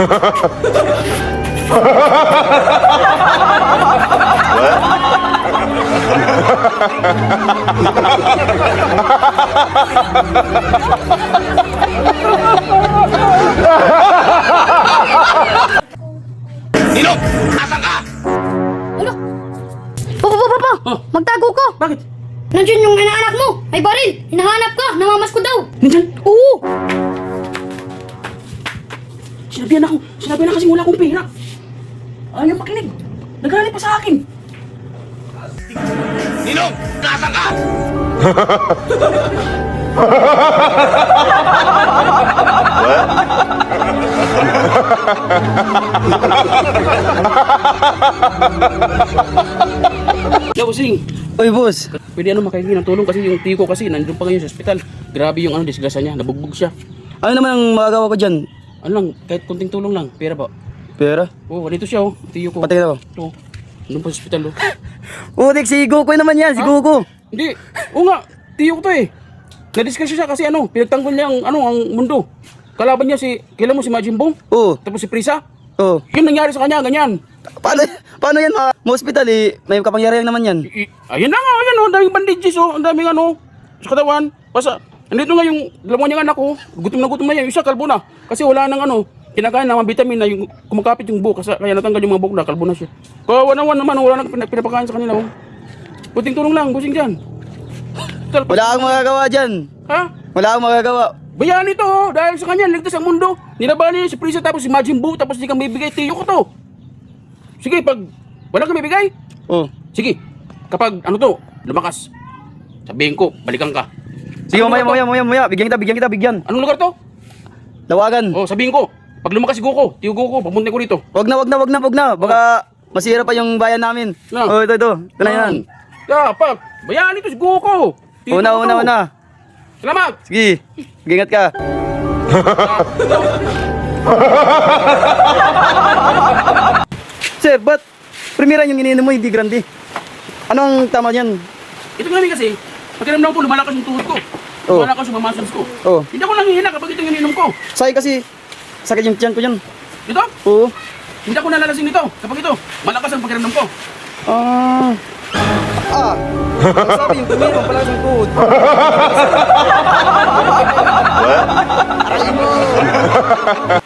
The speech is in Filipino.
Nino! Asan ka? Ano? Papa! Oh. Magtago ka! Bakit? Nandiyan yung inaanak mo! May baril! Hinahanap ka! Namamas ko daw! Nandyan? Oo! Sinabihan na kasi wala akong pera. Ayaw makinig. Nagalit pa sa akin. Ninong! Nasaan ka? Yo, Busing. Oy, boss. Pwede makahingi ng tulong kasi yung tiyo ko kasi nandun pa ngayon sa ospital. Grabe yung disgrasya niya. Nabugbog siya. Ano naman ang magagawa ko dyan? Ano lang, kahit kunting tulong lang. Pera ba? Pera? Oh, dito siya tiyo ko. Patay na ako. Ito. Nandun pa sa ospital Utik, si Goku naman yan, si Ha? Goku. Hindi. Oo nga, tiyo ko to eh. Na-disgrasya siya kasi pinagtanggol niya ang mundo. Kalaban niya kailan mo si Majin Buu? Oo, Tapos si Prisa? oo. Yun nangyari sa kanya, ganyan. Paano yan, ma-hospital eh? May kapangyarihan naman yan. Ayan na nga, ayan ang daming bandages ang daming sa katawan. Basta, nandito nga yung dalawa niyang anak ko, gutom na yan, yung isa kalbo na. Kasi wala nang kinakain na mga vitamin na yung kumakapit yung buhok, kaya natanggal yung mga buhok na, kalbo na siya. Kawawa naman, wala nang pinapakain sa kanila. Kunting tulong lang, busing dyan. Wala kang magagawa dyan. Ha? Wala kang magagawa. Bayan ito dahil sa kanya, ligtas ang mundo. Nilaban niya si Prisa tapos si Majin Buu, tapos di kang bibigay, tiyo ko to. Sige, pag wala kang bibigay, Oo. sige, kapag lumakas, sabihin ko, balikan ka. Sige, Anong lugar to? mamaya. Bigyan kita. Anong lugar to? Lawagan. Oh, sabihin ko, pag lumakas si Goku, tiyo Goku, papunta ko rito. Wag na. Baka masira pa yung bayan namin. No. Oh, ito. Ito na yan. Pag, bayan ito si Goku. Tiyo ko to. Una. Salamat. Sige, ingat ka. Sir, ba't premiera yung iniinom mo, hindi grande? Ano ang tama niyan? Ito namin kasi, pakiramdam ko, lumalakas yung tuhod ko. Oh. Lumalakas yung muscles ko. Oh, Hindi ako nanghihina kapag ito yung ininom ko. sakit kasi. Sakit yung tiyan ko yan. Ito? Oo. Hindi ako nalalasing nito. Kapag ito, malakas ang pakiramdam ko. Ang sabi yung tuminom pala sa tuhod. Aray mo.